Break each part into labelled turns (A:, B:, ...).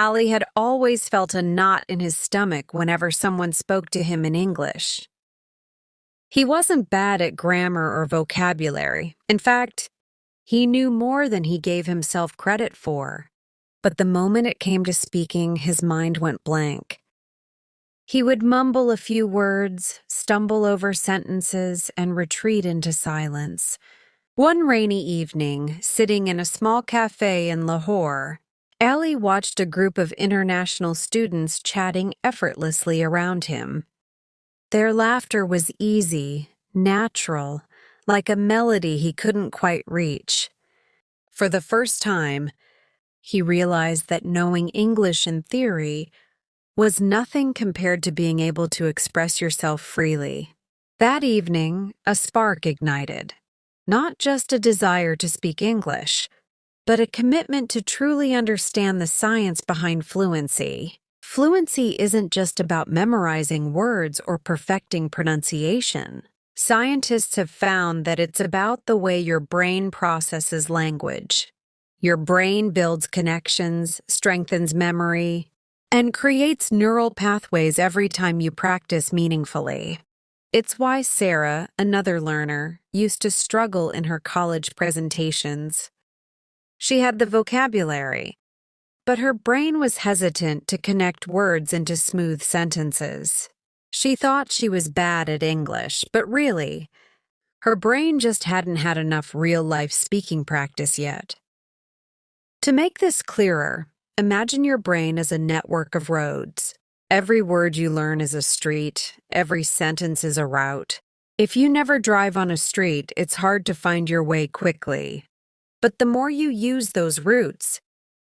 A: Ali had always felt a knot in his stomach whenever someone spoke to him in English. He wasn't bad at grammar or vocabulary. In fact, he knew more than he gave himself credit for. But the moment it came to speaking, his mind went blank. He would mumble a few words, stumble over sentences, and retreat into silence. One rainy evening, sitting in a small cafe in Lahore, Ali watched a group of international students chatting effortlessly around him. Their laughter was easy, natural, like a melody he couldn't quite reach. For the first time, he realized that knowing English in theory was nothing compared to being able to express yourself freely. That evening, a spark ignited. Not just a desire to speak English, but a commitment to truly understand the science behind fluency. Fluency isn't just about memorizing words or perfecting pronunciation. Scientists have found that it's about the way your brain processes language. Your brain builds connections, strengthens memory, and creates neural pathways every time you practice meaningfully. It's why Sarah, another learner, used to struggle in her college presentations. She had the vocabulary, but her brain was hesitant to connect words into smooth sentences. She thought she was bad at English, but really, her brain just hadn't had enough real-life speaking practice yet. To make this clearer, imagine your brain as a network of roads. Every word you learn is a street, every sentence is a route. If you never drive on a street, it's hard to find your way quickly. But the more you use those routes,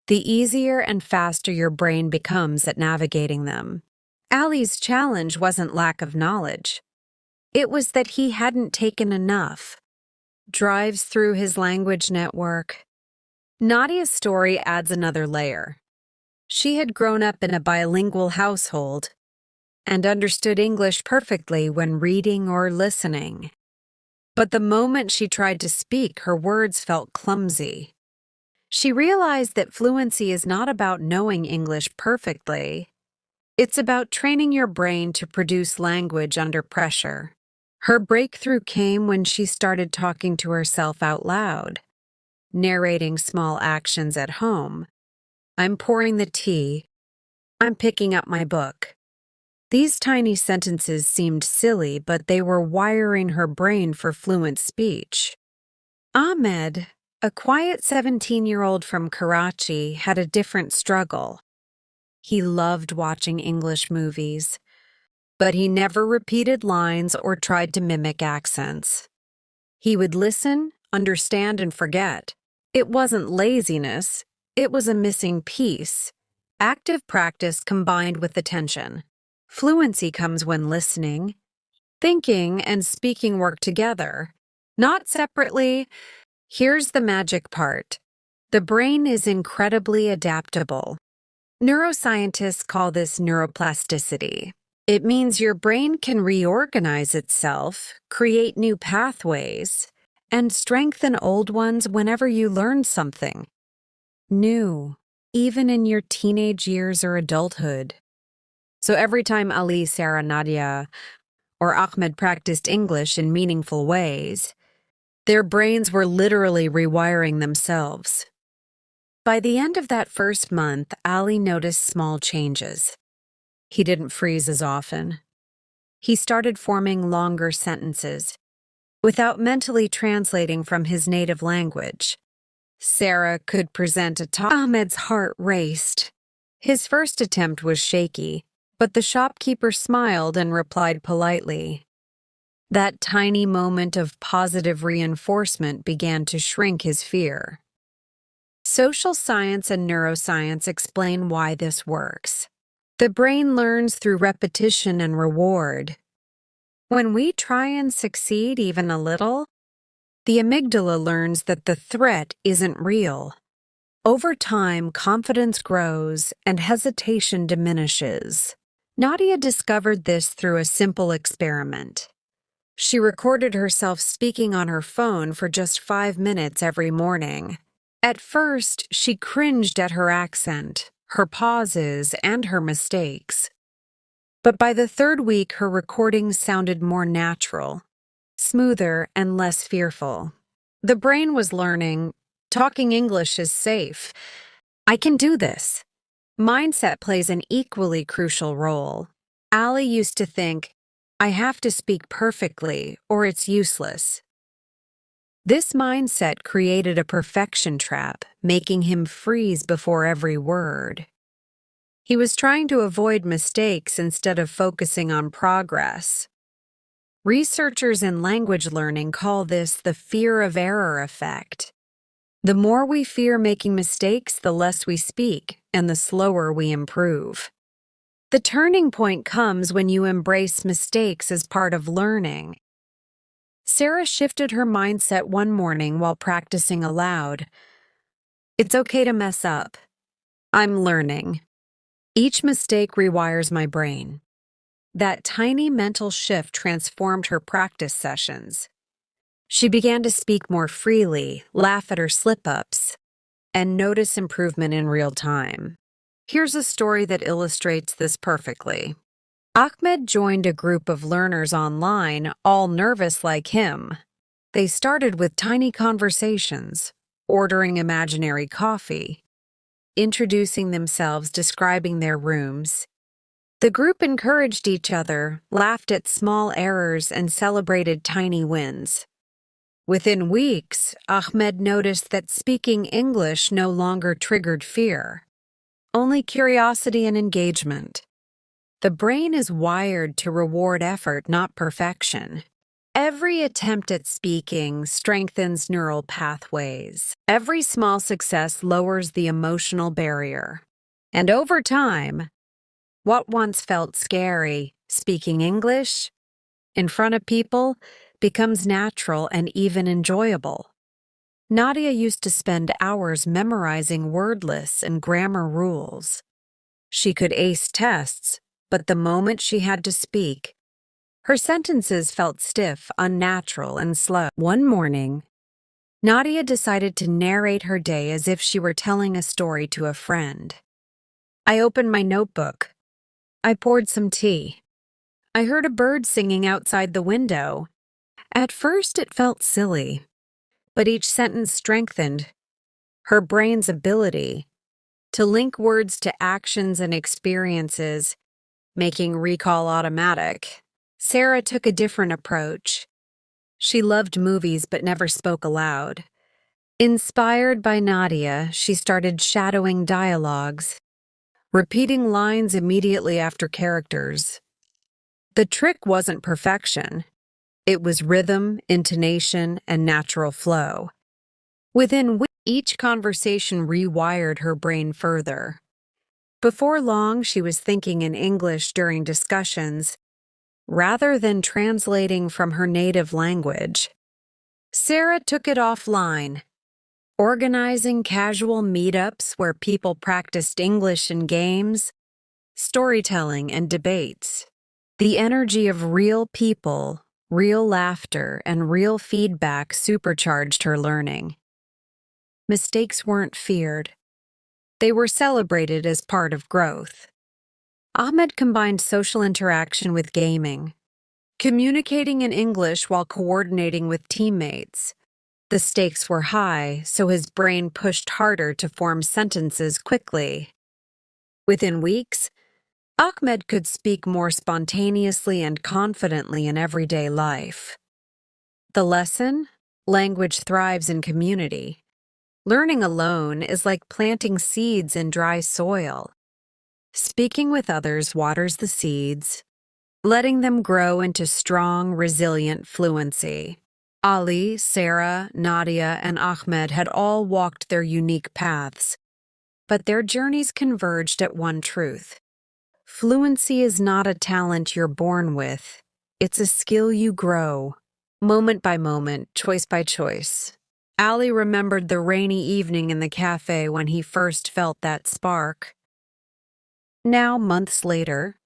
A: the easier and faster your brain becomes at navigating them. Ali's challenge wasn't lack of knowledge. It was that he hadn't taken enough. Drives through his language network. Nadia's story adds another layer. She had grown up in a bilingual household and understood English perfectly when reading or listening. But the moment she tried to speak, her words felt clumsy. She realized that fluency is not about knowing English perfectly. It's about training your brain to produce language under pressure. Her breakthrough came when she started talking to herself out loud, narrating small actions at home. I'm pouring the tea. I'm picking up my book. These tiny sentences seemed silly, but they were wiring her brain for fluent speech. Ahmed, a quiet 17-year-old from Karachi, had a different struggle. He loved watching English movies, but he never repeated lines or tried to mimic accents. He would listen, understand, and forget. It wasn't laziness. It was a missing piece. Active practice combined with attention. Fluency comes when listening, thinking, and speaking work together, not separately. Here's the magic part. The brain is incredibly adaptable. Neuroscientists call this neuroplasticity. It means your brain can reorganize itself, create new pathways, and strengthen old ones whenever you learn something new, even in your teenage years or adulthood. So every time Ali, Sarah, Nadia, or Ahmed practiced English in meaningful ways, their brains were literally rewiring themselves. By the end of that first month, Ali noticed small changes. He didn't freeze as often. He started forming longer sentences without mentally translating from his native language. Sarah could present a topic. Ahmed's heart raced. His first attempt was shaky, but the shopkeeper smiled and replied politely. That tiny moment of positive reinforcement began to shrink his fear. Social science and neuroscience explain why this works. The brain learns through repetition and reward. When we try and succeed even a little, the amygdala learns that the threat isn't real. Over time, confidence grows and hesitation diminishes. Nadia discovered this through a simple experiment. She recorded herself speaking on her phone for just 5 minutes every morning. At first, she cringed at her accent, her pauses, and her mistakes. But by the third week, her recordings sounded more natural, smoother, and less fearful. The brain was learning, talking English is safe. I can do this. Mindset plays an equally crucial role. Ali used to think, I have to speak perfectly or it's useless. This mindset created a perfection trap, making him freeze before every word. He was trying to avoid mistakes instead of focusing on progress. Researchers in language learning call this the fear of error effect. The more we fear making mistakes, the less we speak, and the slower we improve. The turning point comes when you embrace mistakes as part of learning. Sarah shifted her mindset one morning while practicing aloud. It's okay to mess up. I'm learning. Each mistake rewires my brain. That tiny mental shift transformed her practice sessions. She began to speak more freely, laugh at her slip-ups, and notice improvement in real time. Here's a story that illustrates this perfectly. Ahmed joined a group of learners online, all nervous like him. They started with tiny conversations, ordering imaginary coffee, introducing themselves, describing their rooms. The group encouraged each other, laughed at small errors, and celebrated tiny wins. Within weeks, Ahmed noticed that speaking English no longer triggered fear, only curiosity and engagement. The brain is wired to reward effort, not perfection. Every attempt at speaking strengthens neural pathways. Every small success lowers the emotional barrier. And over time, what once felt scary, speaking English in front of people, becomes natural and even enjoyable. Nadia used to spend hours memorizing word lists and grammar rules. She could ace tests, but the moment she had to speak, her sentences felt stiff, unnatural, and slow. One morning, Nadia decided to narrate her day as if she were telling a story to a friend. I opened my notebook. I poured some tea. I heard a bird singing outside the window. At first, it felt silly, but each sentence strengthened her brain's ability to link words to actions and experiences, making recall automatic. Sarah took a different approach. She loved movies but never spoke aloud. Inspired by Nadia, she started shadowing dialogues, repeating lines immediately after characters. The trick wasn't perfection. It was rhythm, intonation, and natural flow. Within weeks, each conversation rewired her brain further. Before long, she was thinking in English during discussions, rather than translating from her native language. Sarah took it offline, organizing casual meetups where people practiced English in games, storytelling, and debates. The energy of real people, real laughter, and real feedback supercharged her learning. Mistakes weren't feared. They were celebrated as part of growth. Ahmed combined social interaction with gaming, communicating in English while coordinating with teammates. The stakes were high, so his brain pushed harder to form sentences quickly. Within weeks, Ahmed could speak more spontaneously and confidently in everyday life. The lesson? Language thrives in community. Learning alone is like planting seeds in dry soil. Speaking with others waters the seeds, letting them grow into strong, resilient fluency. Ali, Sarah, Nadia, and Ahmed had all walked their unique paths, but their journeys converged at one truth. Fluency is not a talent you're born with. It's a skill you grow, moment by moment, choice by choice. Ali remembered the rainy evening in the cafe when he first felt that spark. Now, months later,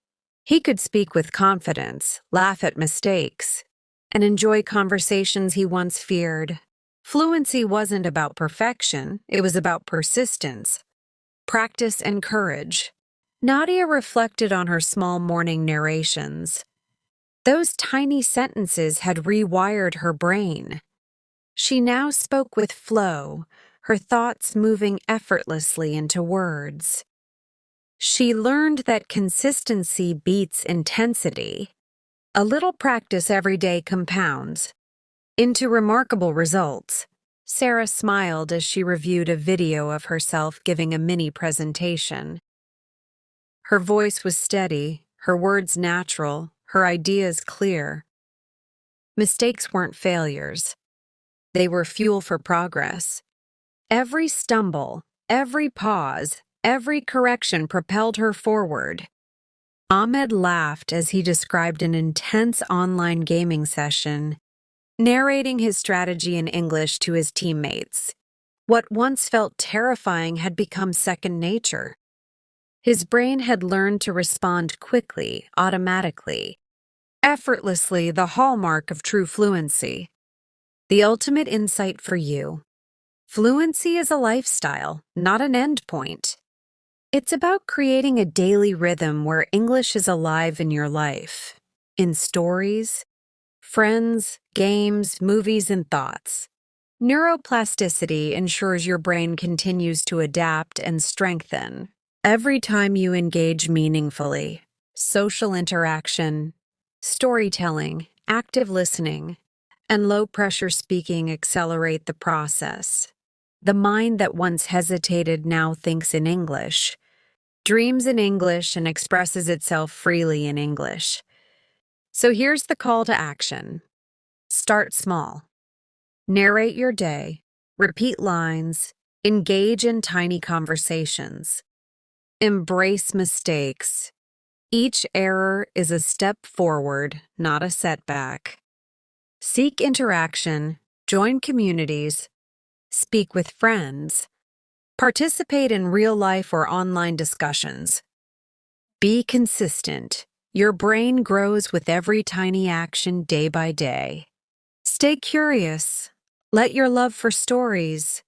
A: he could speak with confidence, laugh at mistakes, and enjoy conversations he once feared. Fluency wasn't about perfection, it was about persistence. practice, and courage. Nadia reflected on her small morning narrations. Those tiny sentences had rewired her brain. She now spoke with flow, her thoughts moving effortlessly into words. She learned that consistency beats intensity. A little practice every day compounds into remarkable results. Sarah smiled as she reviewed a video of herself giving a mini presentation. Her voice was steady, her words natural, her ideas clear. Mistakes weren't failures. They were fuel for progress. Every stumble, every pause, every correction propelled her forward. Ahmed laughed as he described an intense online gaming session, narrating his strategy in English to his teammates. What once felt terrifying had become second nature. His brain had learned to respond quickly, automatically, effortlessly, the hallmark of true fluency. The ultimate insight for you. Fluency is a lifestyle, not an endpoint. It's about creating a daily rhythm where English is alive in your life, in stories, friends, games, movies, and thoughts. Neuroplasticity ensures your brain continues to adapt and strengthen every time you engage meaningfully. Social interaction, storytelling, active listening, and low-pressure speaking accelerate the process. The mind that once hesitated now thinks in English, dreams in English, and expresses itself freely in English. So here's the call to action. Start small. Narrate your day, repeat lines, engage in tiny conversations. Embrace mistakes. Each error is a step forward, not a setback. Seek interaction, join communities, speak with friends, participate in real-life or online discussions. Be consistent. Your brain grows with every tiny action day by day. Stay curious. Let your love for stories,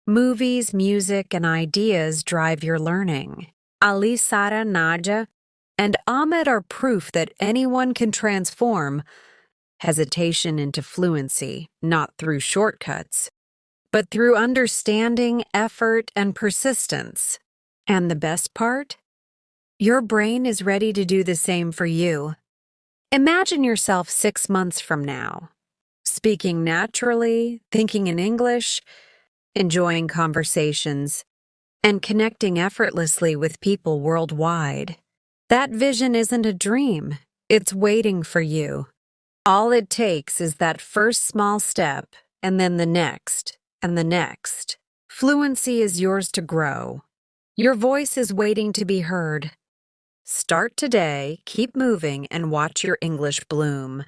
A: movies, music, and ideas drive your learning. Ali, Sara, Nadia, and Ahmed are proof that anyone can transform hesitation into fluency, not through shortcuts, but through understanding, effort, and persistence. And the best part? Your brain is ready to do the same for you. Imagine yourself 6 months from now, speaking naturally, thinking in English, enjoying conversations, and connecting effortlessly with people worldwide. That vision isn't a dream, it's waiting for you. All it takes is that first small step, and then the next, and the next. Fluency is yours to grow. Your voice is waiting to be heard. Start today, keep moving, and watch your English bloom.